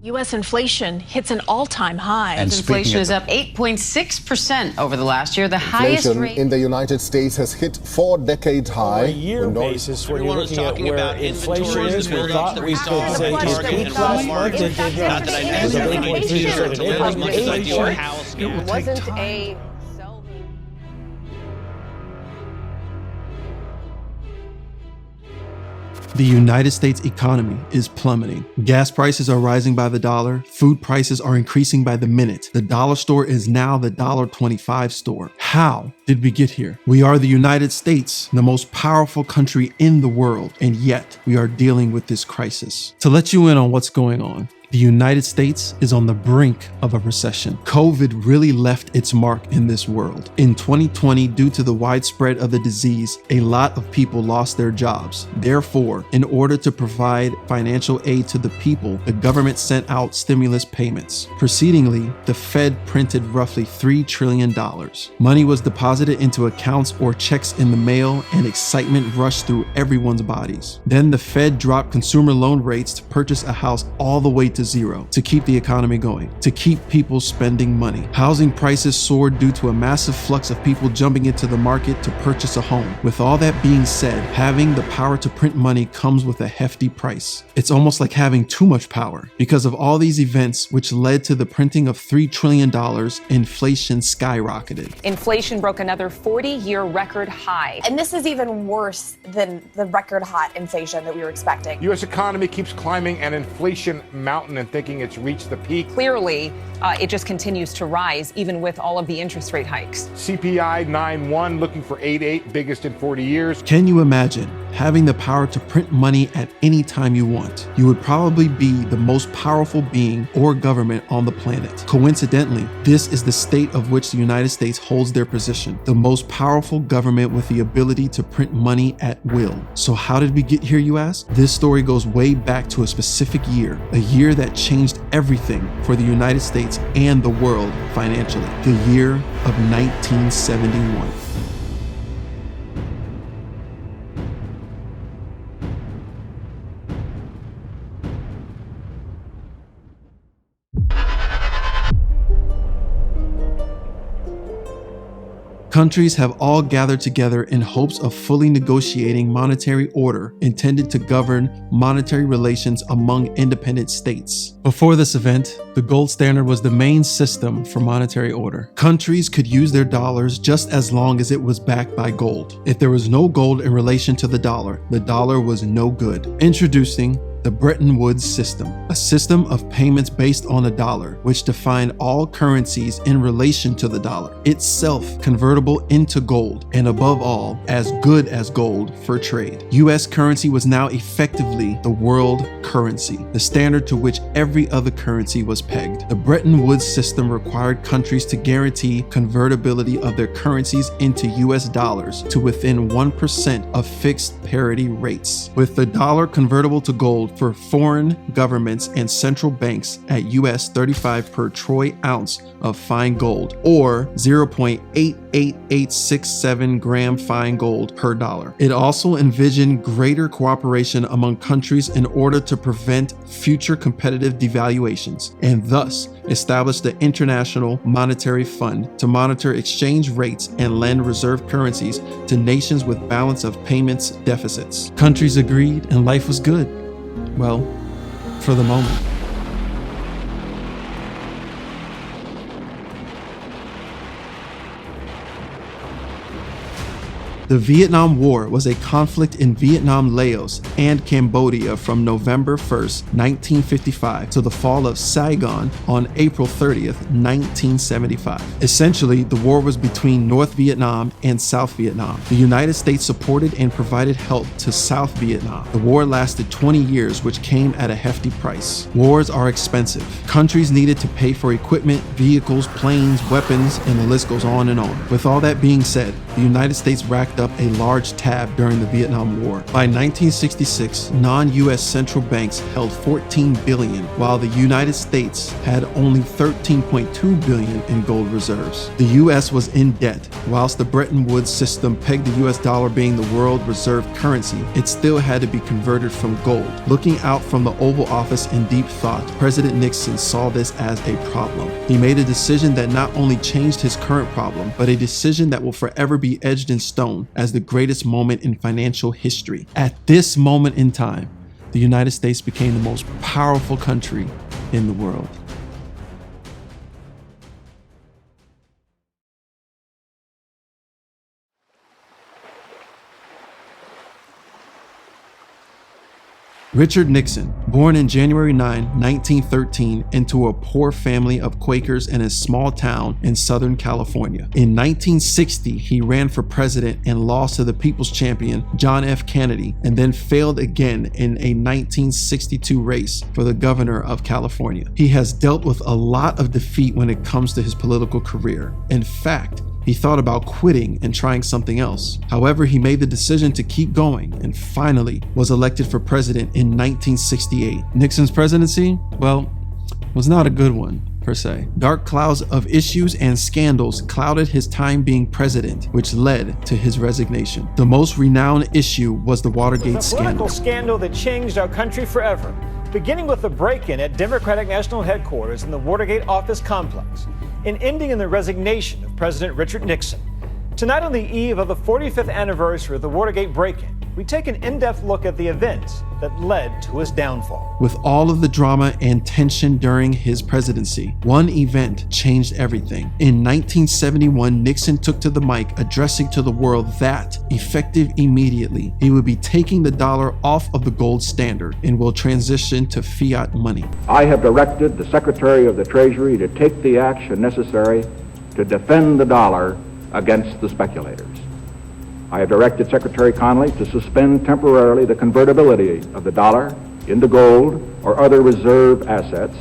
U.S. inflation hits an all-time high. And inflation is up 8.6% over the last year, the highest rate in the United States has hit 4-decade high. On a year basis, when you're looking at where inflation is, we thought we could say just peak last month. It did not. It wasn't a... The United States economy is plummeting. Gas prices are rising by the dollar. Food prices are increasing by the minute. The dollar store is now the $1.25 store. How did we get here? We are the United States, the most powerful country in the world, and yet we are dealing with this crisis. To let you in on what's going on, the United States is on the brink of a recession. COVID really left its mark in this world. In 2020, due to the widespread of the disease, a lot of people lost their jobs. Therefore, in order to provide financial aid to the people, the government sent out stimulus payments. Precedingly, the Fed printed roughly $3 trillion. Money was deposited into accounts or checks in the mail, and excitement rushed through everyone's bodies. Then the Fed dropped consumer loan rates to purchase a house all the way to zero, to keep the economy going, to keep people spending money. Housing prices soared due to a massive flux of people jumping into the market to purchase a home. With all that being said, having the power to print money comes with a hefty price. It's almost like having too much power. Because of all these events, which led to the printing of $3 trillion, inflation skyrocketed. Inflation broke another 40-year record high. And this is even worse than the record hot inflation that we were expecting. U.S. economy keeps climbing an inflation mountain and thinking it's reached the peak. Clearly, it just continues to rise, even with all of the interest rate hikes. CPI 9.1, looking for 8.8, biggest in 40 years. Can you imagine having the power to print money at any time you want? You would probably be the most powerful being or government on the planet. Coincidentally, this is the state of which the United States holds their position, the most powerful government with the ability to print money at will. So how did we get here, you ask? This story goes way back to a specific year, a year that changed everything for the United States and the world financially, the year of 1971. Countries have all gathered together in hopes of fully negotiating monetary order intended to govern monetary relations among independent states. Before this event, the gold standard was the main system for monetary order. Countries could use their dollars just as long as it was backed by gold. If there was no gold in relation to the dollar was no good. Introducing the Bretton Woods system, a system of payments based on a dollar, which defined all currencies in relation to the dollar, itself convertible into gold, and above all, as good as gold for trade. US currency was now effectively the world currency, the standard to which every other currency was pegged. The Bretton Woods system required countries to guarantee convertibility of their currencies into US dollars to within 1% of fixed parity rates, with the dollar convertible to gold for foreign governments and central banks at US 35 per troy ounce of fine gold, or 0.88867 gram fine gold per dollar. It also envisioned greater cooperation among countries in order to prevent future competitive devaluations, and thus established the International Monetary Fund to monitor exchange rates and lend reserve currencies to nations with balance of payments deficits. Countries agreed and life was good. Well, for the moment. The Vietnam War was a conflict in Vietnam, Laos, and Cambodia from November 1st, 1955 to the fall of Saigon on April 30th, 1975. Essentially, the war was between North Vietnam and South Vietnam. The United States supported and provided help to South Vietnam. The war lasted 20 years, which came at a hefty price. Wars are expensive. Countries needed to pay for equipment, vehicles, planes, weapons, and the list goes on and on. With all that being said, the United States racked up a large tab during the Vietnam War. By 1966, non-US central banks held $14 billion, while the United States had only $13.2 billion in gold reserves. The US was in debt. Whilst the Bretton Woods system pegged the US dollar being the world reserve currency, it still had to be converted from gold. Looking out from the Oval Office in deep thought, President Nixon saw this as a problem. He made a decision that not only changed his current problem, but a decision that will forever be etched in stone as the greatest moment in financial history. At this moment in time, the United States became the most powerful country in the world. Richard Nixon, born in January 9, 1913, into a poor family of Quakers in a small town in Southern California. In 1960, he ran for president and lost to the people's champion, John F. Kennedy, and then failed again in a 1962 race for the governor of California. He has dealt with a lot of defeat when it comes to his political career. In fact, he thought about quitting and trying something else. However, he made the decision to keep going and finally was elected for president in 1968. Nixon's presidency, well, was not a good one, per se. Dark clouds of issues and scandals clouded his time being president, which led to his resignation. The most renowned issue was the Watergate scandal. A political scandal that changed our country forever, beginning with the break-in at Democratic National Headquarters in the Watergate office complex, and ending in the resignation of President Richard Nixon. Tonight, on the eve of the 45th anniversary of the Watergate break-in, we take an in-depth look at the events that led to his downfall. With all of the drama and tension during his presidency, one event changed everything. In 1971, Nixon took to the mic, addressing to the world that, effective immediately, he would be taking the dollar off of the gold standard and will transition to fiat money. I have directed the Secretary of the Treasury to take the action necessary to defend the dollar against the speculators. I have directed Secretary Connally to suspend temporarily the convertibility of the dollar into gold or other reserve assets,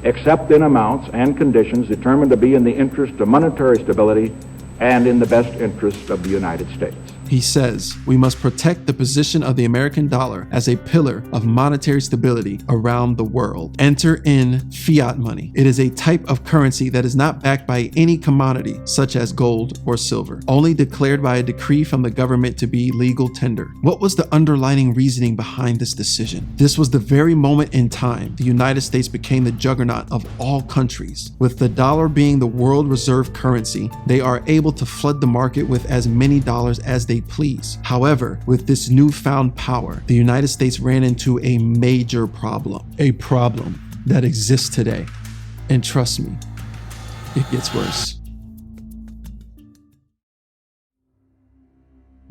except in amounts and conditions determined to be in the interest of monetary stability and in the best interest of the United States. He says, we must protect the position of the American dollar as a pillar of monetary stability around the world. Enter in fiat money. It is a type of currency that is not backed by any commodity, such as gold or silver, only declared by a decree from the government to be legal tender. What was the underlying reasoning behind this decision? This was the very moment in time the United States became the juggernaut of all countries. With the dollar being the world reserve currency, they are able to flood the market with as many dollars as they please. However, with this newfound power, the United States ran into a major problem. A problem that exists today. And trust me, it gets worse.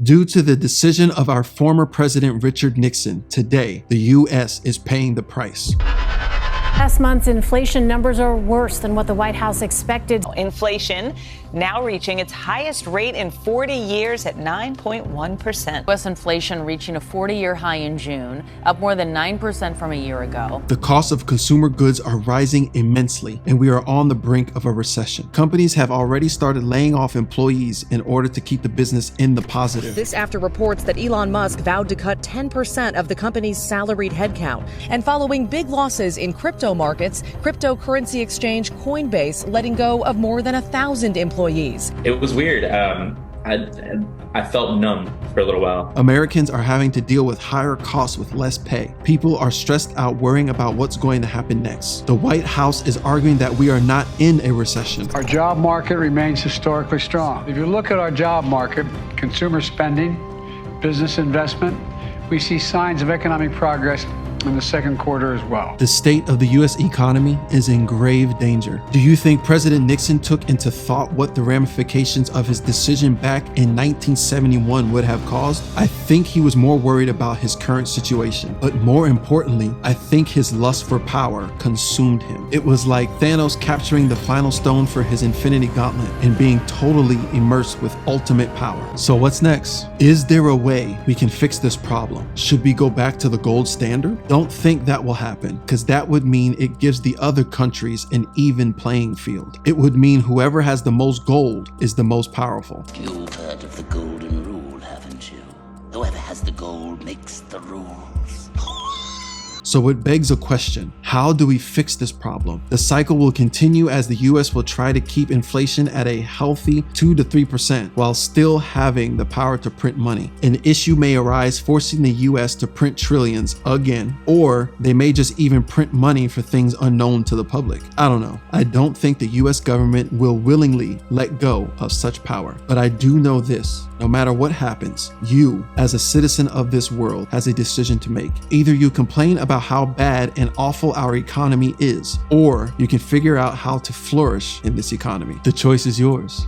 Due to the decision of our former president Richard Nixon, today the U.S. is paying the price. Last month's inflation numbers are worse than what the White House expected. Inflation now reaching its highest rate in 40 years at 9.1%. U.S. inflation reaching a 40-year high in June, up more than 9% from a year ago. The cost of consumer goods are rising immensely, and we are on the brink of a recession. Companies have already started laying off employees in order to keep the business in the positive. This after reports that Elon Musk vowed to cut 10% of the company's salaried headcount. And following big losses in crypto markets, cryptocurrency exchange Coinbase letting go of more than 1,000 employees. It was weird. I felt numb for a little while. Americans are having to deal with higher costs with less pay. People are stressed out worrying about what's going to happen next. The White House is arguing that we are not in a recession. Our job market remains historically strong. If you look at our job market, consumer spending, business investment, we see signs of economic progress in the second quarter as well. The state of the U.S. economy is in grave danger. Do you think President Nixon took into thought what the ramifications of his decision back in 1971 would have caused? I think he was more worried about his current situation. But more importantly, I think his lust for power consumed him. It was like Thanos capturing the final stone for his Infinity Gauntlet and being totally immersed with ultimate power. So what's next? Is there a way we can fix this problem? Should we go back to the gold standard? Don't think that will happen, because that would mean it gives the other countries an even playing field. It would mean whoever has the most gold is the most powerful. You've heard of the golden rule, haven't you? as the gold makes the rules. So it begs a question. How do we fix this problem? The cycle will continue as the US will try to keep inflation at a healthy 2 to 3% while still having the power to print money. An issue may arise forcing the US to print trillions again, or they may just even print money for things unknown to the public. I don't know. I don't think the US government will willingly let go of such power. But I do know this. No matter what happens, you, as a citizen of this world, has a decision to make. Either you complain about how bad and awful our economy is, or you can figure out how to flourish in this economy. The choice is yours.